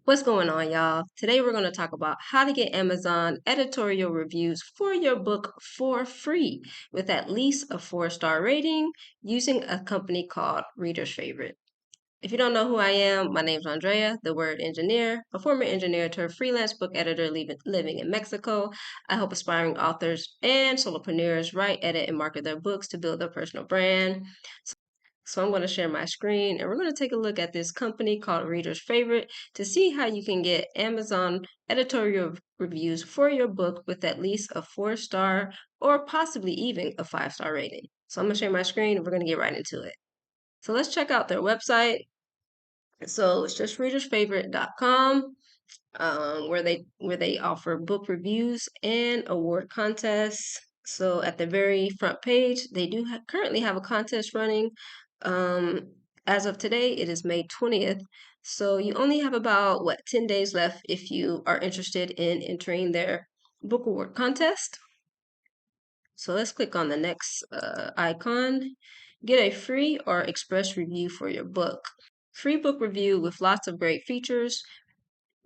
What's going on, y'all? Today we're going to talk about how to get Amazon editorial reviews for your book for free with at least a 4-star rating using a company called Reader's Favorite. If you don't know who I am, my name's Andrea, the word engineer, a former engineer turned freelance book editor living in Mexico. I help aspiring authors and solopreneurs write, edit, and market their books to build their personal brand. So I'm going to share my screen and we're going to take a look at this company called Reader's Favorite to see how you can get Amazon editorial reviews for your book with at least a 4-star or possibly even a 5-star rating. So I'm going to share my screen and we're going to get right into it. So let's check out their website. So it's just readersfavorite.com, where they offer book reviews and award contests. So at the very front page, they do currently have a contest running. As of today, it is May 20th. So you only have about 10 days left if you are interested in entering their book award contest. So let's click on the next icon. Get a free or express review for your book. Free book review with lots of great features.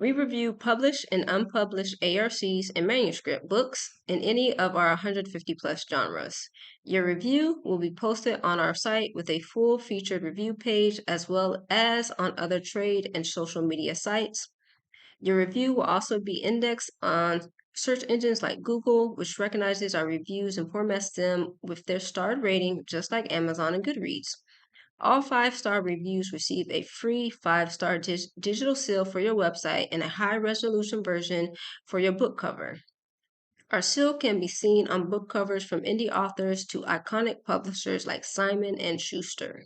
We review published and unpublished ARCs and manuscript books in any of our 150 plus genres. Your review will be posted on our site with a full featured review page as well as on other trade and social media sites. Your review will also be indexed on search engines like Google, which recognizes our reviews and formats them with their starred rating, just like Amazon and Goodreads. All 5-star reviews receive a free 5-star digital seal for your website and a high resolution version for your book cover. Our seal can be seen on book covers from indie authors to iconic publishers like Simon & Schuster.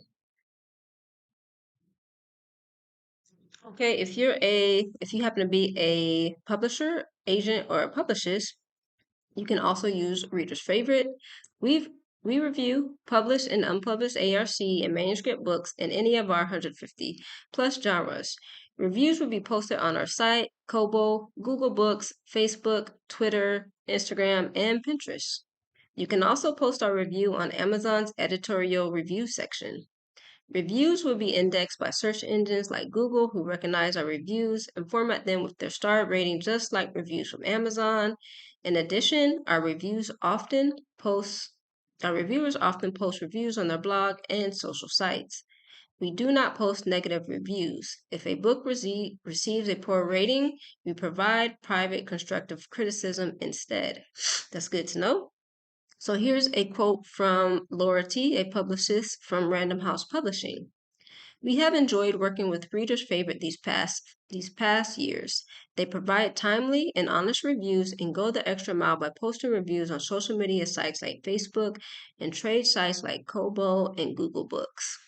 Okay, if you happen to be a publisher, agent, or a publicist, you can also use Reader's Favorite. We review published and unpublished ARC and manuscript books in any of our 150 plus genres. Reviews will be posted on our site, Kobo, Google Books, Facebook, Twitter, Instagram, and Pinterest. You can also post our review on Amazon's editorial review section. Reviews will be indexed by search engines like Google, who recognize our reviews and format them with their star rating, just like reviews from Amazon. In addition, our reviewers often post reviews on their blog and social sites. We do not post negative reviews. If a book receives a poor rating, we provide private constructive criticism instead. That's good to know. So here's a quote from Laura T., a publicist from Random House Publishing. We have enjoyed working with Reader's Favorite these past years. They provide timely and honest reviews and go the extra mile by posting reviews on social media sites like Facebook and trade sites like Kobo and Google Books.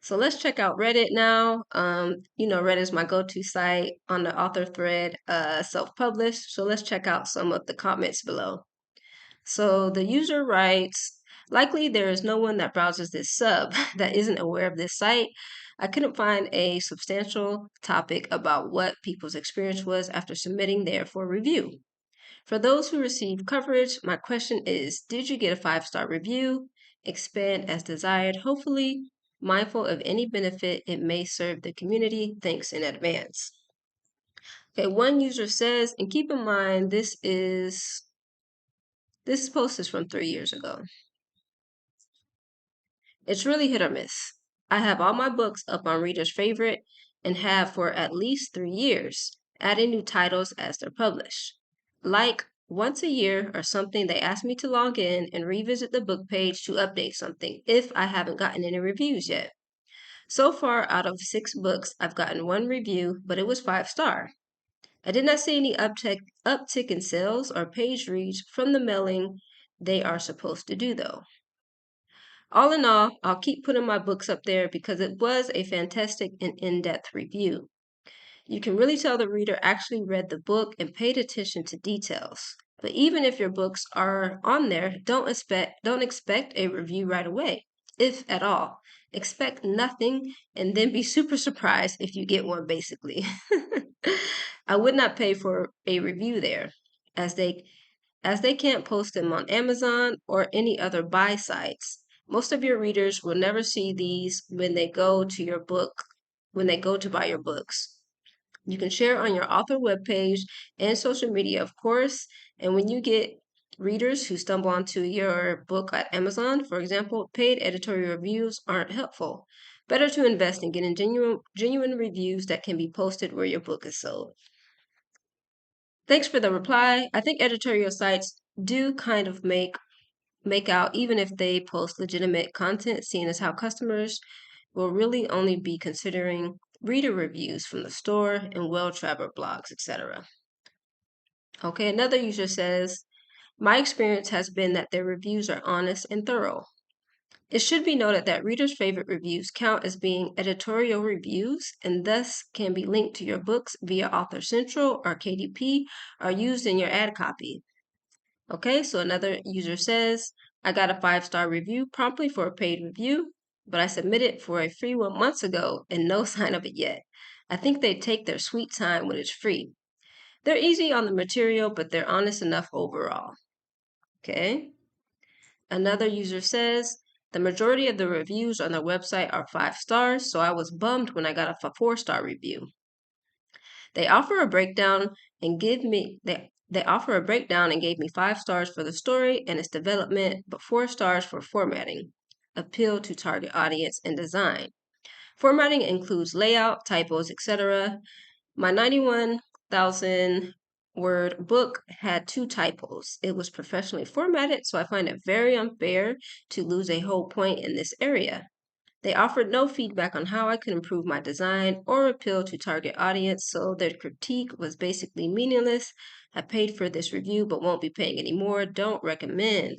So let's check out Reddit now. Reddit is my go-to site on the author thread, self-published. So let's check out some of the comments below. So the user writes, likely there is no one that browses this sub that isn't aware of this site. I couldn't find a substantial topic about what people's experience was after submitting there for review. For those who receive coverage, my question is, did you get a 5-star review? Expand as desired, hopefully, mindful of any benefit it may serve the community. Thanks in advance. Okay, one user says, and keep in mind, this post is from 3 years ago. It's really hit or miss. I have all my books up on Reader's Favorite and have for at least 3 years, adding new titles as they're published. Like once a year or something, they ask me to log in and revisit the book page to update something if I haven't gotten any reviews yet. So far, out of 6 books, I've gotten 1 review, but it was 5-star. I did not see any uptick in sales or page reads from the mailing they are supposed to do, though. All in all, I'll keep putting my books up there because it was a fantastic and in-depth review. You can really tell the reader actually read the book and paid attention to details. But even if your books are on there, don't expect a review right away, if at all. Expect nothing and then be super surprised if you get one, basically. I would not pay for a review there, as they can't post them on Amazon or any other buy sites. Most of your readers will never see these when they go to buy your books. You can share on your author webpage and social media, of course. And when you get readers who stumble onto your book at Amazon, for example, paid editorial reviews aren't helpful. Better to invest in getting genuine reviews that can be posted where your book is sold. Thanks for the reply. I think editorial sites do kind of make out even if they post legitimate content, seeing as how customers will really only be considering reader reviews from the store and well-traveled blogs, etc. Okay, another user says, my experience has been that their reviews are honest and thorough. It should be noted that readers' favorite reviews count as being editorial reviews and thus can be linked to your books via Author Central or KDP or used in your ad copy. Okay, so another user says, I got a 5-star review promptly for a paid review, but I submitted for a free one months ago and no sign of it yet. I think they take their sweet time when it's free. They're easy on the material, but they're honest enough overall. Okay. Another user says, the majority of the reviews on their website are 5 stars, so I was bummed when I got a 4-star review. They offer a breakdown and they offer a breakdown and gave me 5 stars for the story and its development, but 4 stars for formatting, appeal to target audience, and design. Formatting includes layout, typos, etc. My 91,000 word book had 2 typos. It was professionally formatted, so I find it very unfair to lose a whole point in this area. They offered no feedback on how I could improve my design or appeal to target audience, so their critique was basically meaningless. I paid for this review but won't be paying anymore. Don't recommend.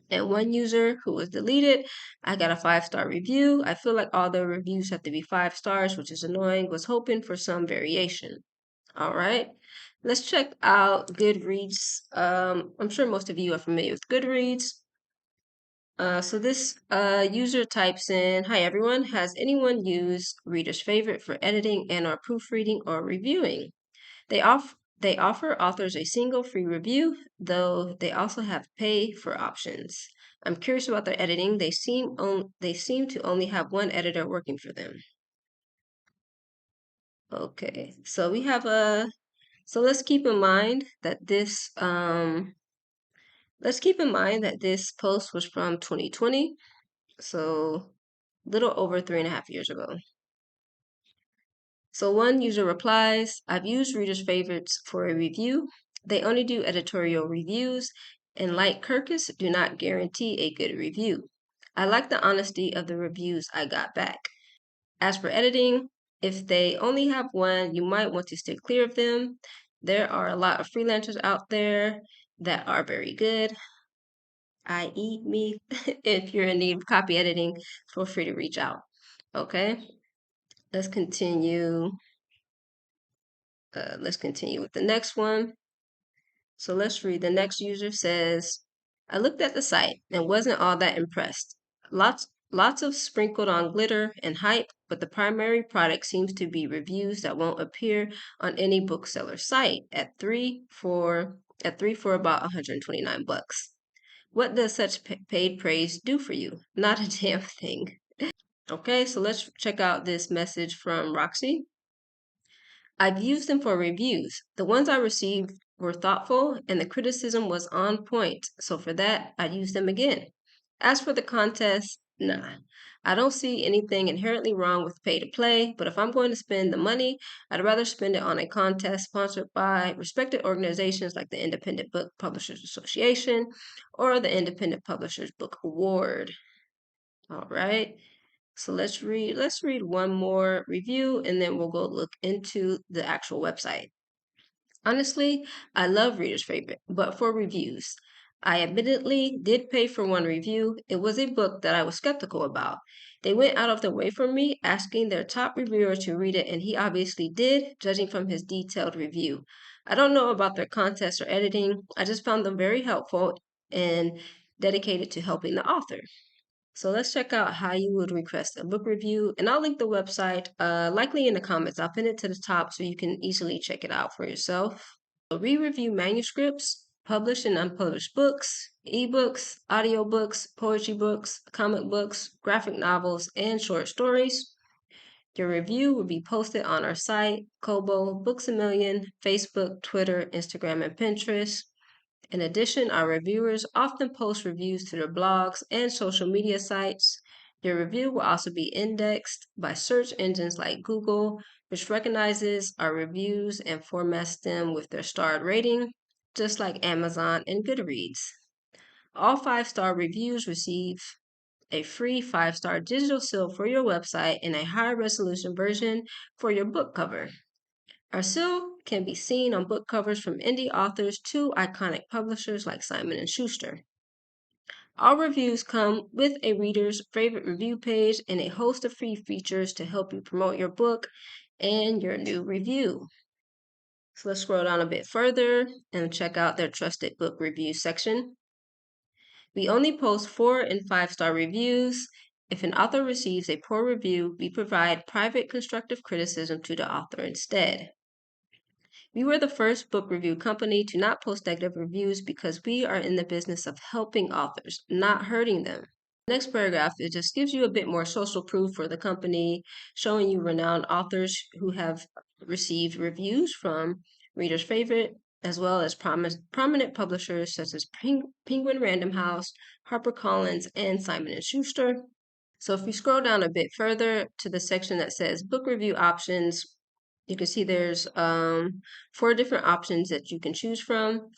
And one user who was deleted, I got a 5-star review. I feel like all the reviews have to be 5 stars, which is annoying. Was hoping for some variation. All right. Let's check out Goodreads. I'm sure most of you are familiar with Goodreads. So this user types in, hi everyone, has anyone used Reader's Favorite for editing and or proofreading or reviewing? They offer authors a single free review, though they also have pay for options. I'm curious about their editing. They seem to only have one editor working for them. Okay, so we have so let's keep in mind that this post was from 2020. So little over 3.5 years ago. So one user replies, I've used Reader's Favorites for a review. They only do editorial reviews and like Kirkus do not guarantee a good review. I like the honesty of the reviews I got back. As for editing, if they only have one, you might want to stay clear of them. There are a lot of freelancers out there that are very good, i.e. me. If you're in need of copy editing, feel free to reach out. Okay, let's continue. Let's continue with the next one. So let's read. The next user says, I looked at the site and wasn't all that impressed. Lots of sprinkled on glitter and hype, but the primary product seems to be reviews that won't appear on any bookseller site at three for about 129 bucks. What does such paid praise do for you? Not a damn thing. Okay, so let's check out this message from Roxy. I've used them for reviews. The ones I received were thoughtful and the criticism was on point. So for that, I'd use them again. As for the contest, nah. I don't see anything inherently wrong with pay to play, but if I'm going to spend the money, I'd rather spend it on a contest sponsored by respected organizations like the Independent Book Publishers Association or the Independent Publishers Book Award. All right. So let's read one more review and then we'll go look into the actual website. Honestly, I love Reader's Favorite, but for reviews. I admittedly did pay for one review. It was a book that I was skeptical about. They went out of their way for me, asking their top reviewer to read it, and he obviously did, judging from his detailed review. I don't know about their contest or editing. I just found them very helpful and dedicated to helping the author. So let's check out how you would request a book review. And I'll link the website, likely in the comments. I'll pin it to the top so you can easily check it out for yourself. So re-review manuscripts, published and unpublished books, ebooks, audiobooks, poetry books, comic books, graphic novels, and short stories. Your review will be posted on our site, Kobo, Books A Million, Facebook, Twitter, Instagram, and Pinterest. In addition, our reviewers often post reviews to their blogs and social media sites. Your review will also be indexed by search engines like Google, which recognizes our reviews and formats them with their starred rating, just like Amazon and Goodreads. All 5-star reviews receive a free 5-star digital seal for your website and a high resolution version for your book cover. Our seal can be seen on book covers from indie authors to iconic publishers like Simon & Schuster. All reviews come with a reader's favorite review page and a host of free features to help you promote your book and your new review. So let's scroll down a bit further and check out their trusted book review section. We only post 4 and 5-star reviews. If an author receives a poor review, we provide private constructive criticism to the author instead. We were the first book review company to not post negative reviews because we are in the business of helping authors, not hurting them. The next paragraph, it just gives you a bit more social proof for the company, showing you renowned authors who have received reviews from readers' favorite, as well as prominent publishers such as Penguin Random House, HarperCollins, and Simon & Schuster. So if we scroll down a bit further to the section that says book review options, you can see there's 4 different options that you can choose from.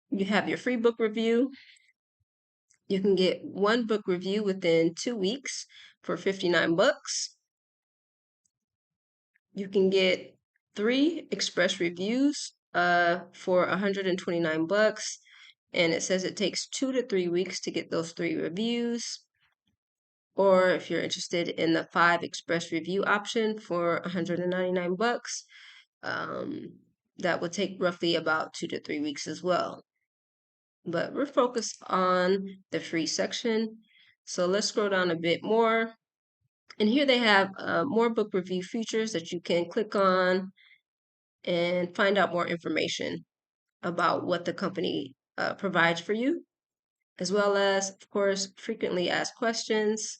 You have your free book review. You can get 1 book review within 2 weeks for $59. You can get 3 express reviews for $129, and it says it takes 2 to 3 weeks to get those 3 reviews. Or if you're interested in the 5 express review option for $199, that would take roughly about 2 to 3 weeks as well. But we're focused on the free section. So let's scroll down a bit more. And here they have more book review features that you can click on and find out more information about what the company provides for you, as well as, of course, frequently asked questions.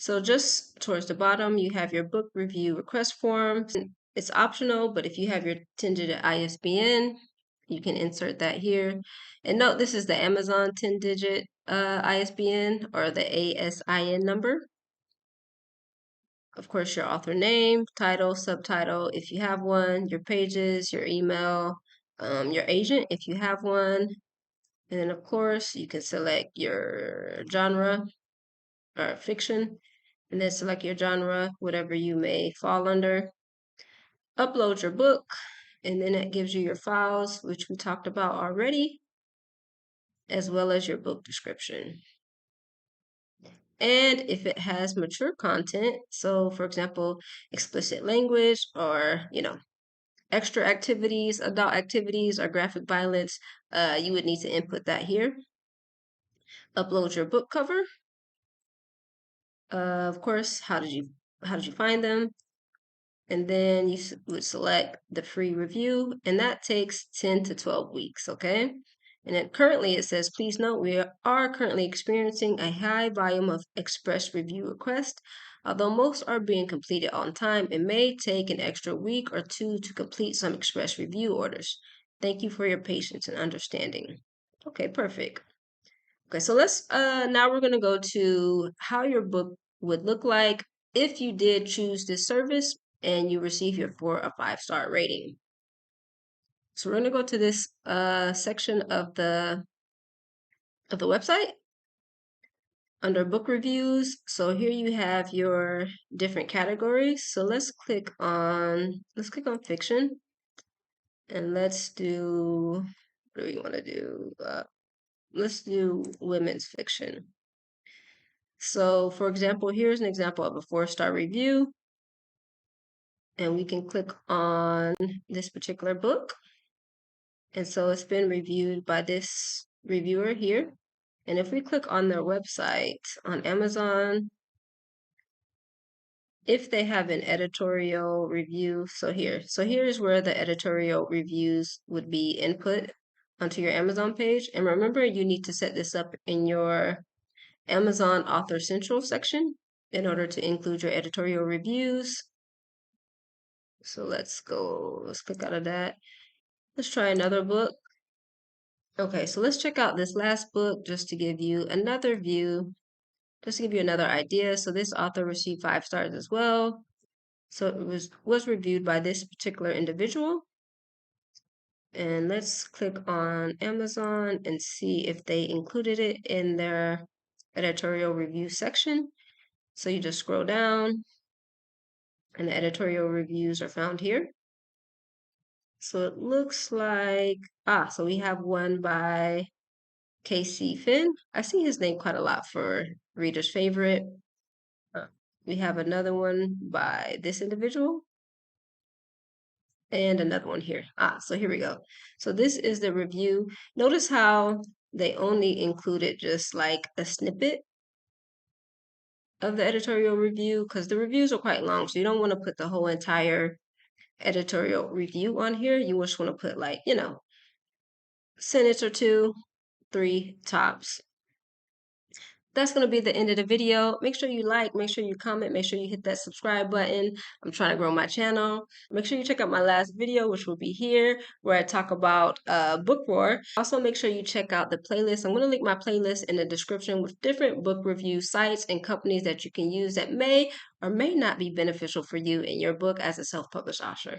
So just towards the bottom, you have your book review request form. It's optional, but if you have your 10-digit ISBN, you can insert that here. And note, this is the Amazon 10-digit ISBN or the ASIN number. Of course, your author name, title, subtitle, if you have one, your pages, your email, your agent, if you have one. And then, of course, you can select your genre or fiction, and then select your genre, whatever you may fall under. Upload your book, and then it gives you your files, which we talked about already, as well as your book description. And if it has mature content, so for example, explicit language or, extra activities, adult activities, or graphic violence, you would need to input that here. Upload your book cover. Of course, how did you find them? And then you would select the free review, and that takes 10 to 12 weeks, okay? And then currently it says, please note, we are currently experiencing a high volume of express review requests. Although most are being completed on time, it may take an extra week or 2 to complete some express review orders. Thank you for your patience and understanding. Okay, perfect. Okay, so let's now we're gonna go to how your book would look like if you did choose this service and you receive your 4 or 5-star rating. So we're gonna go to this section of the website under book reviews. So here you have your different categories. So let's click on fiction, and let's do, what do we want to do? Let's do women's fiction. So for example, here's an example of a 4-star review, and we can click on this particular book. And so it's been reviewed by this reviewer here. And if we click on their website on Amazon, if they have an editorial review, so here's where the editorial reviews would be input onto your Amazon page. And remember, you need to set this up in your Amazon Author Central section. in order to include your editorial reviews. So let's click out of that. Let's try another book. Okay, so let's check out this last book just to give you another view, just to give you another idea. So this author received 5 stars as well. So it was reviewed by this particular individual. And let's click on Amazon and see if they included it in their editorial review section. So you just scroll down and the editorial reviews are found here. So it looks like, so we have one by KC Finn. I see his name quite a lot for reader's favorite. We have another one by this individual and another one here. So here we go. So this is the review. Notice how they only included just like a snippet of the editorial review because the reviews are quite long. So you don't want to put the whole entire editorial review on here. You just want to put like, sentence or two, 3 tops. That's going to be the end of the video. Make sure you like, make sure you comment, make sure you hit that subscribe button. I'm trying to grow my channel. Make sure you check out my last video, which will be here, where I talk about Book Roar. Also, make sure you check out the playlist. I'm going to link my playlist in the description with different book review sites and companies that you can use that may or may not be beneficial for you in your book as a self-published author.